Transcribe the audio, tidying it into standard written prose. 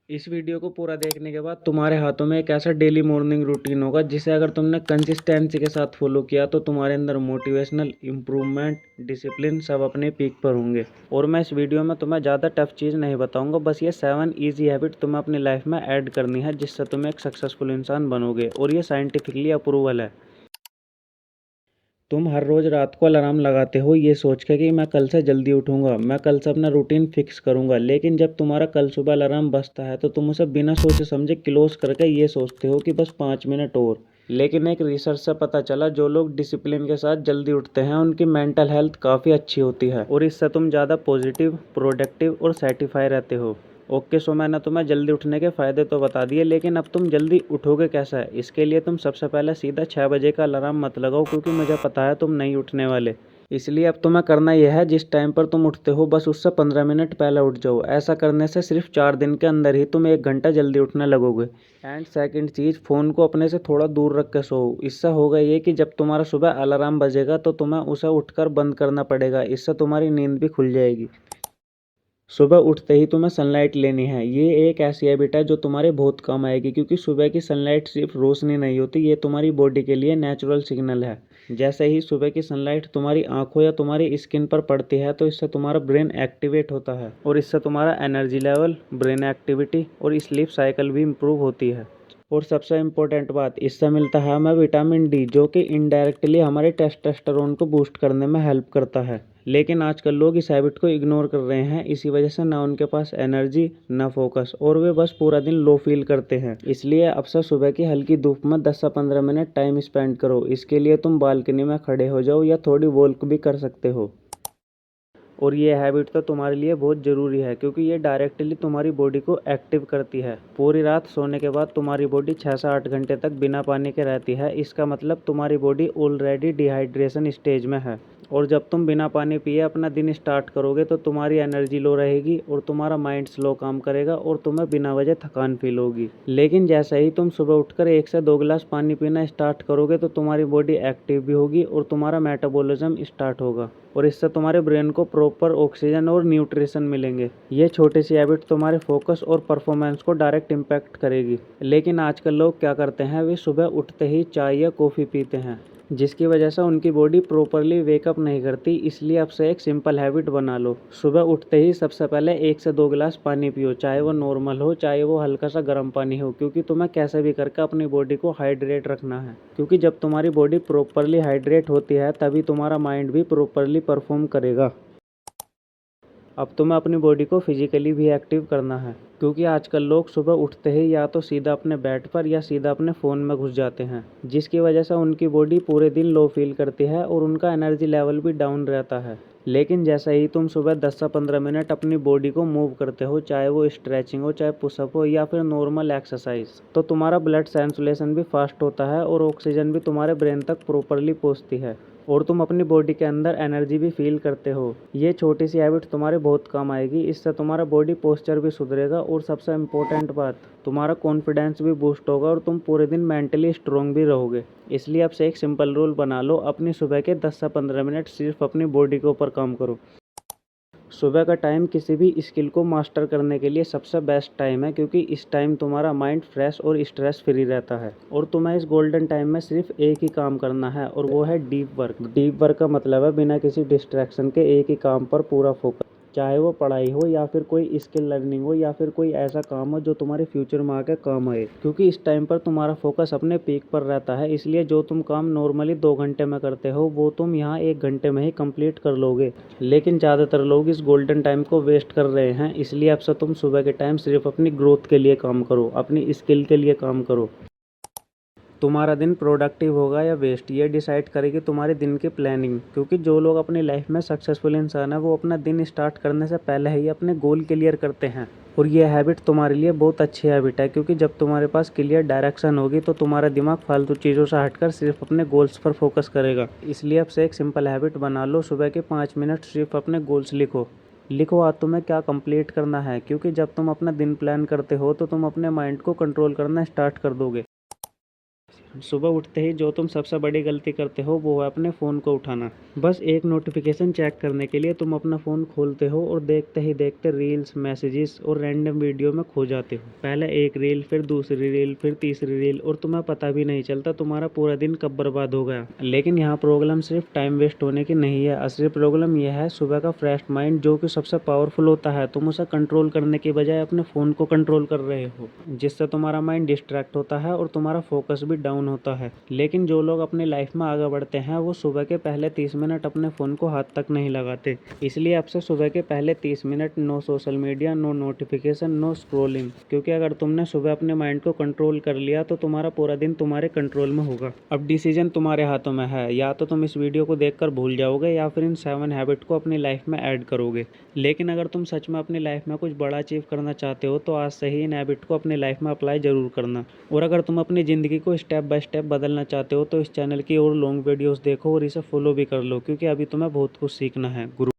इस वीडियो को पूरा देखने के बाद तुम्हारे हाथों में एक ऐसा डेली मॉर्निंग रूटीन होगा जिसे अगर तुमने कंसिस्टेंसी के साथ फॉलो किया तो तुम्हारे अंदर मोटिवेशनल इम्प्रूवमेंट डिसिप्लिन सब अपने पीक पर होंगे। और मैं इस वीडियो में तुम्हें ज़्यादा टफ चीज़ नहीं बताऊंगा, बस ये 7 ईजी हैबिट तुम्हें अपनी लाइफ में ऐड करनी है जिससे तुम एक सक्सेसफुल इंसान बनोगे। और ये साइंटिफिकली अप्रूवल है। तुम हर रोज़ रात को अलार्म लगाते हो ये सोच के कि मैं कल से जल्दी उठूंगा, मैं कल से अपना रूटीन फिक्स करूंगा। लेकिन जब तुम्हारा कल सुबह अलार्म बजता है तो तुम उसे बिना सोचे समझे क्लोज करके ये सोचते हो कि बस 5 मिनट और। लेकिन एक रिसर्च से पता चला जो लोग डिसिप्लिन के साथ जल्दी उठते हैं उनकी मेंटल हेल्थ काफ़ी अच्छी होती है और इससे तुम ज़्यादा पॉजिटिव, प्रोडक्टिव और सेटिस्फाई रहते हो। ओके, सो मैंने तुम्हें जल्दी उठने के फ़ायदे तो बता दिए, लेकिन अब तुम जल्दी उठोगे कैसे? इसके लिए तुम सबसे पहले सीधा 6 बजे का अलार्म मत लगाओ, क्योंकि मुझे पता है तुम नहीं उठने वाले। इसलिए अब तुम्हें करना यह है, जिस टाइम पर तुम उठते हो बस उससे 15 मिनट पहले उठ जाओ। ऐसा करने से सिर्फ 4 दिन के अंदर ही तुम 1 घंटा जल्दी उठने लगोगे। एंड सेकंड चीज़, फ़ोन को अपने से थोड़ा दूर रख के सो। इससे होगा ये कि जब तुम्हारा सुबह अलार्म बजेगा तो तुम्हें उसे उठकर बंद करना पड़ेगा। इससे तुम्हारी नींद भी खुल जाएगी। सुबह उठते ही तुम्हें सनलाइट लेनी है। ये एक ऐसी हैबिट है जो तुम्हारे बहुत काम आएगी, क्योंकि सुबह की सनलाइट सिर्फ रोशनी नहीं होती, ये तुम्हारी बॉडी के लिए नेचुरल सिग्नल है। जैसे ही सुबह की सनलाइट तुम्हारी आंखों या तुम्हारी स्किन पर पड़ती है तो इससे तुम्हारा ब्रेन एक्टिवेट होता है और इससे तुम्हारा एनर्जी लेवल, ब्रेन एक्टिविटी और स्लीप साइकिल भी इम्प्रूव होती है। और सबसे इम्पोर्टेंट बात, इससे मिलता है हमें विटामिन डी, जो कि इनडायरेक्टली हमारे टेस्टोस्टेरोन को बूस्ट करने में हेल्प करता है। लेकिन आजकल लोग इस हैबिट को इग्नोर कर रहे हैं, इसी वजह से ना उनके पास एनर्जी, ना फोकस, और वे बस पूरा दिन लो फील करते हैं। इसलिए अब से सुबह की हल्की धूप में 10 से 15 मिनट टाइम स्पेंड करो। इसके लिए तुम बालकनी में खड़े हो जाओ या थोड़ी वॉक भी कर सकते हो। और ये हैबिट तो तुम्हारे लिए बहुत ज़रूरी है, क्योंकि ये डायरेक्टली तुम्हारी बॉडी को एक्टिव करती है। पूरी रात सोने के बाद तुम्हारी बॉडी 6 से 8 घंटे तक बिना पानी के रहती है। इसका मतलब तुम्हारी बॉडी ऑलरेडी डिहाइड्रेशन स्टेज में है। और जब तुम बिना पानी पिए अपना दिन स्टार्ट करोगे तो तुम्हारी एनर्जी लो रहेगी और तुम्हारा माइंड स्लो काम करेगा और तुम्हें बिना वजह थकान फील होगी। लेकिन जैसे ही तुम सुबह उठकर 1 से 2 गिलास पानी पीना स्टार्ट करोगे तो तुम्हारी बॉडी एक्टिव भी होगी और तुम्हारा मेटाबॉलिज्म स्टार्ट होगा, और इससे तुम्हारे ब्रेन को प्रॉपर ऑक्सीजन और न्यूट्रिशन मिलेंगे। ये छोटी सी हैबिट तुम्हारे फोकस और परफॉर्मेंस को डायरेक्ट इम्पैक्ट करेगी। लेकिन आजकल लोग क्या करते हैं, वे सुबह उठते ही चाय या कॉफ़ी पीते हैं, जिसकी वजह से उनकी बॉडी प्रॉपरली वेकअप नहीं करती। इसलिए अब से एक सिंपल हैबिट बना लो, सुबह उठते ही सबसे पहले 1 से 2 गिलास पानी पियो, चाहे वो नॉर्मल हो चाहे वो हल्का सा गर्म पानी हो, क्योंकि तुम्हें कैसे भी करके अपनी बॉडी को हाइड्रेट रखना है। क्योंकि जब तुम्हारी बॉडी प्रॉपरली हाइड्रेट होती है तभी तुम्हारा माइंड भी प्रॉपरली परफॉर्म करेगा। अब तुम्हें अपनी बॉडी को फिजिकली भी एक्टिव करना है, क्योंकि आजकल लोग सुबह उठते ही या तो सीधा अपने बेड पर या सीधा अपने फ़ोन में घुस जाते हैं, जिसकी वजह से उनकी बॉडी पूरे दिन लो फील करती है और उनका एनर्जी लेवल भी डाउन रहता है। लेकिन जैसे ही तुम सुबह 10 से 15 मिनट अपनी बॉडी को मूव करते हो, चाहे वो स्ट्रेचिंग हो, चाहे पुशअप हो या फिर नॉर्मल एक्सरसाइज, तो तुम्हारा ब्लड सर्कुलेशन भी फास्ट होता है और ऑक्सीजन भी तुम्हारे ब्रेन तक प्रॉपरली पहुंचती है और तुम अपनी बॉडी के अंदर एनर्जी भी फील करते हो। ये छोटी सी हैबिट तुम्हारे बहुत काम आएगी। इससे तुम्हारा बॉडी पोस्चर भी सुधरेगा और सबसे इम्पोर्टेंट बात, तुम्हारा कॉन्फिडेंस भी बूस्ट होगा और तुम पूरे दिन मेंटली स्ट्रोंग भी रहोगे। इसलिए अब से एक सिंपल रूल बना लो, अपनी सुबह के 10 से 15 मिनट सिर्फ अपनी बॉडी के ऊपर काम करो। सुबह का टाइम किसी भी स्किल को मास्टर करने के लिए सबसे बेस्ट टाइम है, क्योंकि इस टाइम तुम्हारा माइंड फ्रेश और स्ट्रेस फ्री रहता है और तुम्हें इस गोल्डन टाइम में सिर्फ एक ही काम करना है, और वो है डीप वर्क। डीप वर्क का मतलब है बिना किसी डिस्ट्रैक्शन के एक ही काम पर पूरा फोकस, चाहे वो पढ़ाई हो या फिर कोई स्किल लर्निंग हो या फिर कोई ऐसा काम हो जो तुम्हारे फ्यूचर में आके काम आए। क्योंकि इस टाइम पर तुम्हारा फोकस अपने पीक पर रहता है, इसलिए जो तुम काम नॉर्मली 2 घंटे में करते हो वो तुम यहाँ 1 घंटे में ही कंप्लीट कर लोगे। लेकिन ज़्यादातर लोग इस गोल्डन टाइम को वेस्ट कर रहे हैं। इसलिए अब से तुम सुबह के टाइम सिर्फ अपनी ग्रोथ के लिए काम करो, अपनी स्किल के लिए काम करो। तुम्हारा दिन प्रोडक्टिव होगा या वेस्ट, ये डिसाइड करेगी तुम्हारे दिन की प्लानिंग। क्योंकि जो लोग अपनी लाइफ में सक्सेसफुल इंसान है वो अपना दिन स्टार्ट करने से पहले ही अपने गोल क्लियर करते हैं। और ये हैबिट तुम्हारे लिए बहुत अच्छी हैबिट है, क्योंकि जब तुम्हारे पास क्लियर डायरेक्शन होगी तो तुम्हारा दिमाग फालतू चीज़ों से हटकर सिर्फ अपने गोल्स पर फोकस करेगा। इसलिए अब से एक सिंपल हैबिट बना लो, सुबह के 5 मिनट सिर्फ अपने गोल्स लिखो। लिखो आज तुम्हें क्या कंप्लीट करना है, क्योंकि जब तुम अपना दिन प्लान करते हो तो तुम अपने माइंड को कंट्रोल करना स्टार्ट कर दोगे। सुबह उठते ही जो तुम सबसे बड़ी गलती करते हो वो है अपने फ़ोन को उठाना। बस एक नोटिफिकेशन चेक करने के लिए तुम अपना फ़ोन खोलते हो और देखते ही देखते रील्स, मैसेजेस और रैंडम वीडियो में खो जाते हो। पहले एक रील, फिर दूसरी रील, फिर तीसरी रील, और तुम्हें पता भी नहीं चलता तुम्हारा पूरा दिन कब बर्बाद हो गया। लेकिन यहाँ प्रॉब्लम सिर्फ टाइम वेस्ट होने की नहीं है, असली प्रॉब्लम यह है सुबह का फ्रेश माइंड जो कि सबसे पावरफुल होता है। तुम उसे कंट्रोल करने की बजाय अपने फ़ोन को कंट्रोल कर रहे हो, जिससे तुम्हारा माइंड डिस्ट्रैक्ट होता है और तुम्हारा फोकस भी डाउन होता है। लेकिन जो लोग अपनी लाइफ में आगे बढ़ते हैं वो सुबह के पहले 30 मिनट अपने फ़ोन को हाथ तक नहीं लगाते। इसलिए अब से सुबह के पहले 30 minute no social media, no notification, no scrolling, क्योंकि अगर तुमने सुबह अपने माइंड को कंट्रोल कर लिया तो तुम्हारा पूरा दिन तुम्हारे कंट्रोल में होगा। अब डिसीजन तुम्हारे हाथों में है, या तो तुम इस वीडियो को देखकर भूल जाओगे या फिर इन 7 हैबिट को अपनी लाइफ में ऐड करोगे। लेकिन अगर तुम सच में अपनी लाइफ में कुछ बड़ा अचीव करना चाहते हो तो आज से ही इन हैबिट को अपनी लाइफ में अप्लाई जरूर करना। और अगर तुम अपनी ज़िंदगी को स्टेप बाय स्टेप बदलना चाहते हो तो इस चैनल की और लॉन्ग वीडियोस देखो और इसे फॉलो भी कर लो, क्योंकि अभी तुम्हें बहुत कुछ सीखना है। गुरु